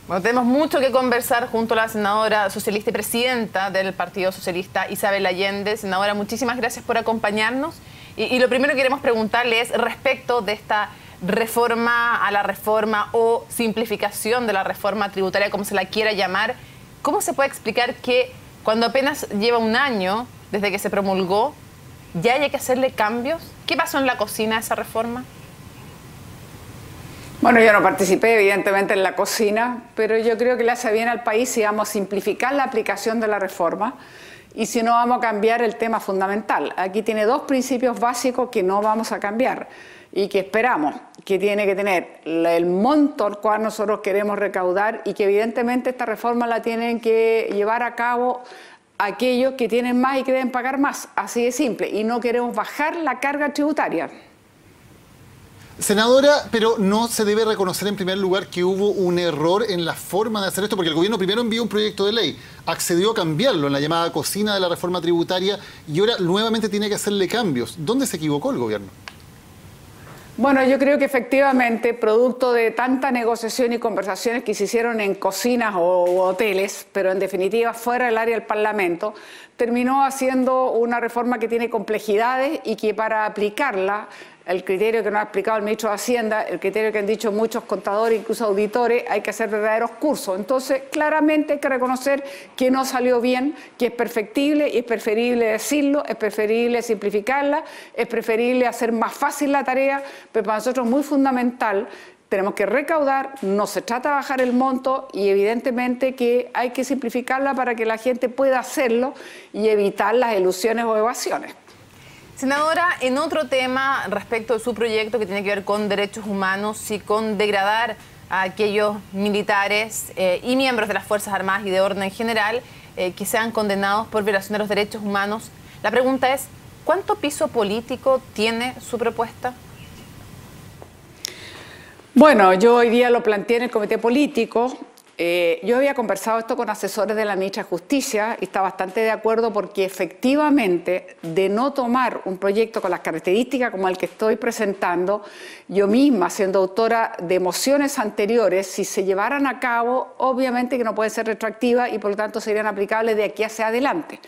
Bueno, tenemos mucho que conversar junto a la senadora socialista y presidenta del Partido Socialista, Isabel Allende. Senadora, muchísimas gracias por acompañarnos. Y lo primero que queremos preguntarle es respecto de esta reforma a la reforma o simplificación de la reforma tributaria, como se la quiera llamar. ¿Cómo se puede explicar que cuando apenas lleva un año desde que se promulgó, ya haya que hacerle cambios? ¿Qué pasó en la cocina de esa reforma? Bueno, yo no participé evidentemente en la cocina, pero yo creo que le hace bien al país si vamos a simplificar la aplicación de la reforma y si no vamos a cambiar el tema fundamental. Aquí tiene dos principios básicos que no vamos a cambiar y que esperamos que tiene que tener el monto al cual nosotros queremos recaudar y que evidentemente esta reforma la tienen que llevar a cabo aquellos que tienen más y que deben pagar más, así de simple, y no queremos bajar la carga tributaria. Senadora, pero no se debe reconocer en primer lugar que hubo un error en la forma de hacer esto, porque el gobierno primero envió un proyecto de ley, accedió a cambiarlo en la llamada cocina de la reforma tributaria y ahora nuevamente tiene que hacerle cambios. ¿Dónde se equivocó el gobierno? Bueno, yo creo que efectivamente, producto de tanta negociación y conversaciones que se hicieron en cocinas o hoteles, pero en definitiva fuera del área del Parlamento, terminó haciendo una reforma que tiene complejidades y que para aplicarla, el criterio que nos ha explicado el ministro de Hacienda, el criterio que han dicho muchos contadores, incluso auditores, hay que hacer verdaderos cursos. Entonces, claramente hay que reconocer que no salió bien, que es perfectible y es preferible decirlo, es preferible simplificarla, es preferible hacer más fácil la tarea, pero para nosotros es muy fundamental. Tenemos que recaudar, no se trata de bajar el monto y evidentemente que hay que simplificarla para que la gente pueda hacerlo y evitar las elusiones o evasiones. Senadora, en otro tema respecto de su proyecto que tiene que ver con derechos humanos y con degradar a aquellos militares y miembros de las Fuerzas Armadas y de orden en general que sean condenados por violación de los derechos humanos, la pregunta es, ¿cuánto piso político tiene su propuesta? Bueno, yo hoy día lo planteé en el comité político. Yo había conversado esto con asesores de la ministra de Justicia y está bastante de acuerdo porque efectivamente de no tomar un proyecto con las características como el que estoy presentando, yo misma siendo autora de mociones anteriores, si se llevaran a cabo, obviamente que no pueden ser retroactivas y por lo tanto serían aplicables de aquí hacia adelante.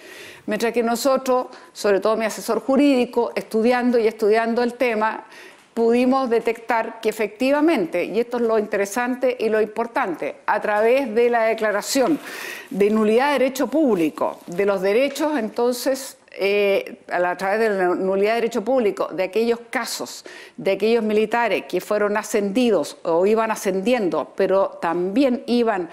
Mientras que nosotros, sobre todo mi asesor jurídico, estudiando el tema, pudimos detectar que efectivamente, y esto es lo interesante y lo importante, a través de la declaración de nulidad de derecho público, de los derechos entonces, a través de la nulidad de derecho público, de aquellos casos, de aquellos militares que fueron ascendidos o iban ascendiendo, pero también iban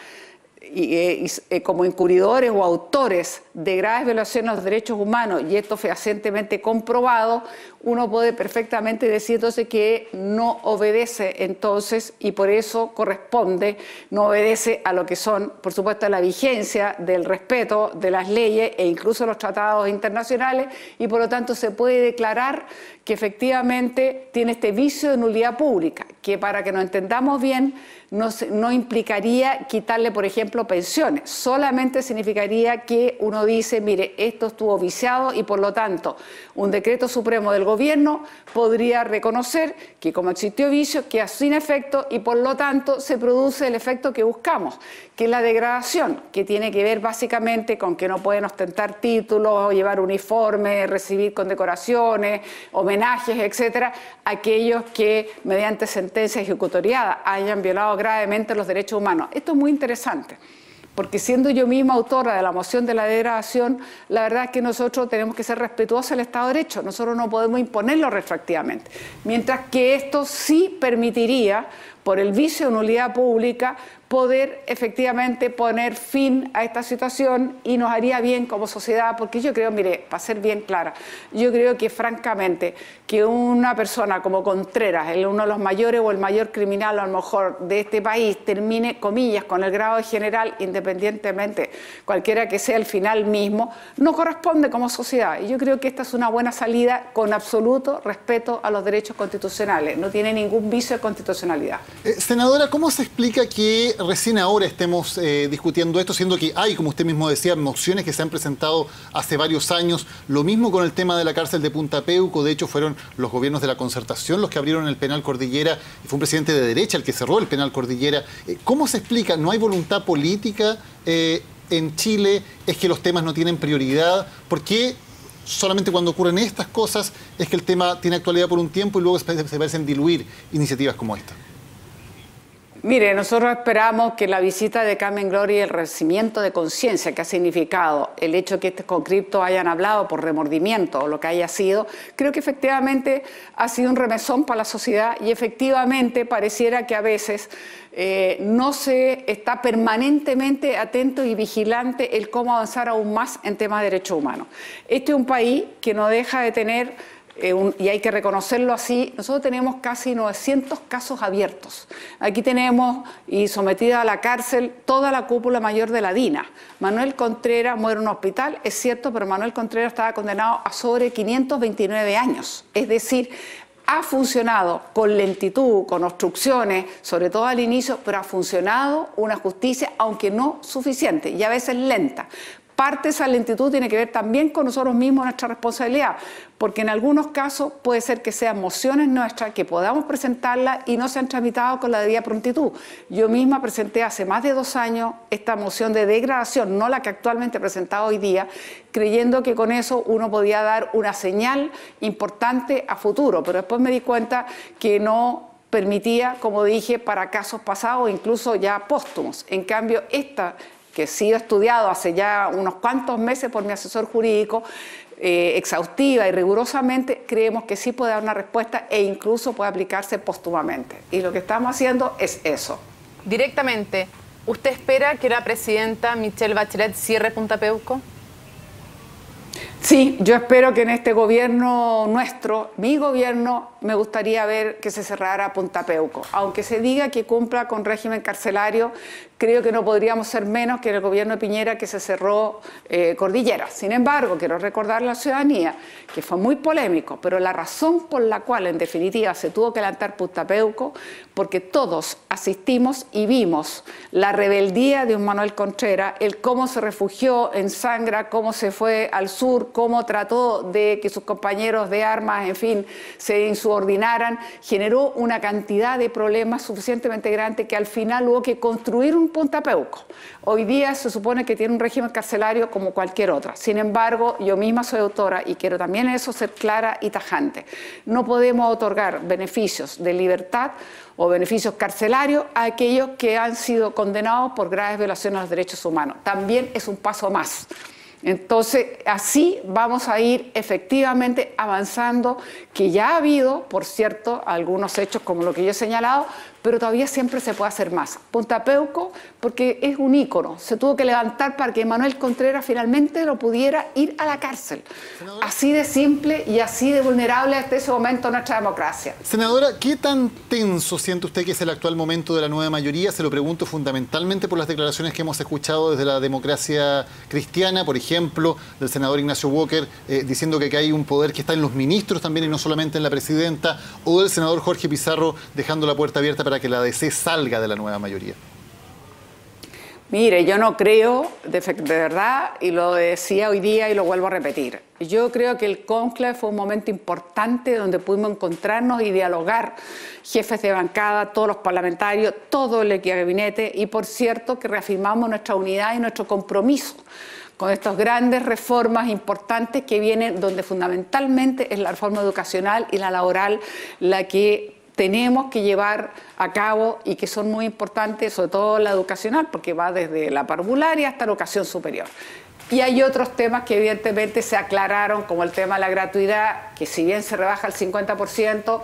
como incurridores o autores de graves violaciones a los derechos humanos, y esto fehacientemente comprobado, uno puede perfectamente decir entonces que no obedece entonces y por eso corresponde, no obedece a lo que son, por supuesto, la vigencia del respeto de las leyes e incluso los tratados internacionales y por lo tanto se puede declarar que efectivamente tiene este vicio de nulidad pública, que para que nos entendamos bien no implicaría quitarle, por ejemplo, pensiones, solamente significaría que uno dice, mire, esto estuvo viciado y por lo tanto un decreto supremo del gobierno podría reconocer que como existió vicio queda sin efecto y por lo tanto se produce el efecto que buscamos, que es la degradación, que tiene que ver básicamente con que no pueden ostentar títulos, llevar uniformes, recibir condecoraciones, homenajes, etcétera, aquellos que mediante sentencia ejecutoriada hayan violado gravemente los derechos humanos. Esto es muy interesante, porque siendo yo misma autora de la moción de la degradación, la verdad es que nosotros tenemos que ser respetuosos del Estado de Derecho, nosotros no podemos imponerlo retroactivamente, mientras que esto sí permitiría, por el vicio de nulidad pública, poder efectivamente poner fin a esta situación y nos haría bien como sociedad, porque yo creo, mire, para ser bien clara, yo creo que francamente que una persona como Contreras, uno de los mayores o el mayor criminal a lo mejor de este país, termine, comillas, con el grado de general, independientemente cualquiera que sea el final mismo, no corresponde como sociedad. Y yo creo que esta es una buena salida con absoluto respeto a los derechos constitucionales, no tiene ningún vicio de constitucionalidad. Senadora, ¿cómo se explica que recién ahora estemos discutiendo esto, siendo que hay, como usted mismo decía, mociones que se han presentado hace varios años. Lo mismo con el tema de la cárcel de Punta Peuco. De hecho, fueron los gobiernos de la Concertación los que abrieron el penal Cordillera y fue un presidente de derecha el que cerró el penal Cordillera. ¿Cómo se explica? ¿No hay voluntad política en Chile? ¿Es que los temas no tienen prioridad? ¿Por qué solamente cuando ocurren estas cosas es que el tema tiene actualidad por un tiempo y luego se parecen diluir iniciativas como esta? Mire, nosotros esperamos que la visita de Carmen Gloria y el renacimiento de conciencia que ha significado el hecho que con Cripto hayan hablado por remordimiento o lo que haya sido, creo que efectivamente ha sido un remesón para la sociedad y efectivamente pareciera que a veces no se está permanentemente atento y vigilante el cómo avanzar aún más en temas de derechos humanos. Este es un país que no deja de tener y hay que reconocerlo así, nosotros tenemos casi 900 casos abiertos. Aquí tenemos y sometida a la cárcel toda la cúpula mayor de la DINA. Manuel Contreras muere en un hospital, es cierto, pero Manuel Contreras estaba condenado a sobre 529 años. Es decir, ha funcionado con lentitud, con obstrucciones, sobre todo al inicio, pero ha funcionado una justicia, aunque no suficiente y a veces lenta. Parte de esa lentitud tiene que ver también con nosotros mismos, nuestra responsabilidad, porque en algunos casos puede ser que sean mociones nuestras, que podamos presentarlas y no se han tramitado con la debida prontitud. Yo misma presenté hace más de 2 años esta moción de degradación, no la que actualmente he presentado hoy día, creyendo que con eso uno podía dar una señal importante a futuro, pero después me di cuenta que no permitía, como dije, para casos pasados, incluso ya póstumos. En cambio, esta que ha sido estudiado hace ya unos cuantos meses por mi asesor jurídico, exhaustiva y rigurosamente, creemos que sí puede dar una respuesta e incluso puede aplicarse póstumamente. Y lo que estamos haciendo es eso. Directamente, ¿usted espera que la presidenta Michelle Bachelet cierre Punta Peuco? Sí, yo espero que en este gobierno nuestro, mi gobierno, me gustaría ver que se cerrara Punta Peuco. Aunque se diga que cumpla con régimen carcelario, creo que no podríamos ser menos que en el gobierno de Piñera que se cerró Cordillera. Sin embargo, quiero recordar a la ciudadanía que fue muy polémico, pero la razón por la cual en definitiva se tuvo que levantar Punta Peuco, porque todos asistimos y vimos la rebeldía de un Manuel Contreras, el cómo se refugió en Sangra, cómo se fue al sur, cómo trató de que sus compañeros de armas, en fin, se insubordinaran, generó una cantidad de problemas suficientemente grande que al final hubo que construir un Punta Peuco. Hoy día se supone que tiene un régimen carcelario como cualquier otra. Sin embargo, yo misma soy autora y quiero también eso ser clara y tajante. No podemos otorgar beneficios de libertad o beneficios carcelarios a aquellos que han sido condenados por graves violaciones a los derechos humanos. También es un paso más. Entonces, así vamos a ir efectivamente avanzando, que ya ha habido, por cierto, algunos hechos como lo que yo he señalado, pero todavía siempre se puede hacer más. Punta Peuco, porque es un ícono, se tuvo que levantar para que Manuel Contreras finalmente lo pudiera ir a la cárcel. Senadora, así de simple y así de vulnerable hasta ese momento nuestra democracia. Senadora, ¿qué tan tenso siente usted que es el actual momento de la nueva mayoría? Se lo pregunto fundamentalmente por las declaraciones que hemos escuchado desde la democracia cristiana, por ejemplo, del senador Ignacio Walker, diciendo que hay un poder que está en los ministros también y no solamente en la presidenta, o del senador Jorge Pizarro dejando la puerta abierta para que la DC salga de la nueva mayoría. Mire, yo no creo, de verdad, y lo decía hoy día y lo vuelvo a repetir, yo creo que el cónclave fue un momento importante donde pudimos encontrarnos y dialogar, jefes de bancada, todos los parlamentarios, todo el gabinete, y por cierto que reafirmamos nuestra unidad y nuestro compromiso con estas grandes reformas importantes que vienen, donde fundamentalmente es la reforma educacional y la laboral la que tenemos que llevar a cabo y que son muy importantes, sobre todo la educacional, porque va desde la parvularia hasta la educación superior. Y hay otros temas que evidentemente se aclararon, como el tema de la gratuidad, que si bien se rebaja el 50%,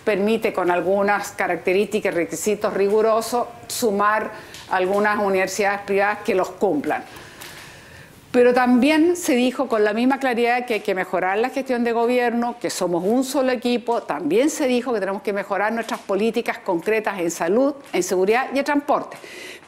permite con algunas características y requisitos rigurosos sumar algunas universidades privadas que los cumplan. Pero también se dijo con la misma claridad que hay que mejorar la gestión de gobierno, que somos un solo equipo. También se dijo que tenemos que mejorar nuestras políticas concretas en salud, en seguridad y en transporte.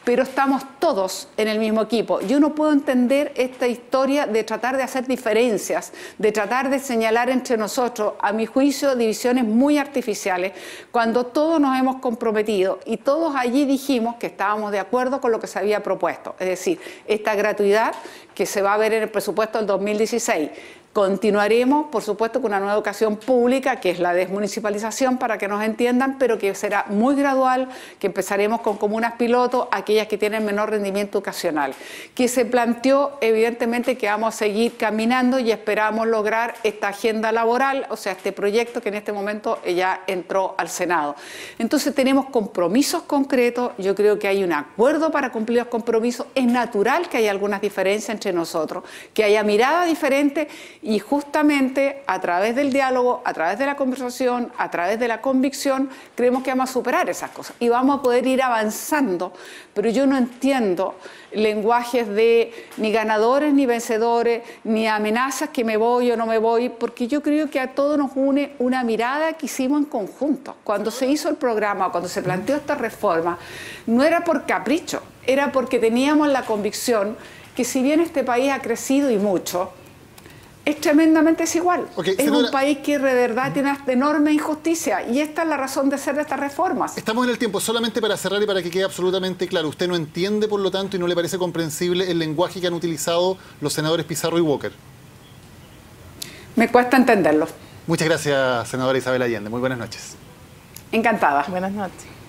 pero estamos todos en el mismo equipo. Yo no puedo entender esta historia de tratar de hacer diferencias, de tratar de señalar entre nosotros, a mi juicio, divisiones muy artificiales, cuando todos nos hemos comprometido y todos allí dijimos que estábamos de acuerdo con lo que se había propuesto. Es decir, esta gratuidad que se va a ver en el presupuesto del 2016. Continuaremos, por supuesto, con una nueva educación pública, que es la desmunicipalización, para que nos entiendan, pero que será muy gradual, que empezaremos con comunas piloto, aquellas que tienen menor rendimiento educacional. Que se planteó, evidentemente, que vamos a seguir caminando y esperamos lograr esta agenda laboral, o sea, este proyecto que en este momento ya entró al Senado. Entonces tenemos compromisos concretos, yo creo que hay un acuerdo para cumplir los compromisos, es natural que haya algunas diferencias entre nosotros, que haya mirada diferente. Y justamente a través del diálogo, a través de la conversación, a través de la convicción, creemos que vamos a superar esas cosas y vamos a poder ir avanzando. Pero yo no entiendo lenguajes de ni ganadores ni vencedores, ni amenazas que me voy o no me voy, porque yo creo que a todos nos une una mirada que hicimos en conjunto. Cuando se hizo el programa, cuando se planteó esta reforma, no era por capricho, era porque teníamos la convicción que si bien este país ha crecido y mucho, es tremendamente desigual. Okay, es un país que de verdad tiene una enorme injusticia y esta es la razón de ser de estas reformas. Estamos en el tiempo, solamente para cerrar y para que quede absolutamente claro. ¿Usted no entiende, por lo tanto, y no le parece comprensible el lenguaje que han utilizado los senadores Pizarro y Walker? Me cuesta entenderlo. Muchas gracias, senadora Isabel Allende. Muy buenas noches. Encantada. Buenas noches.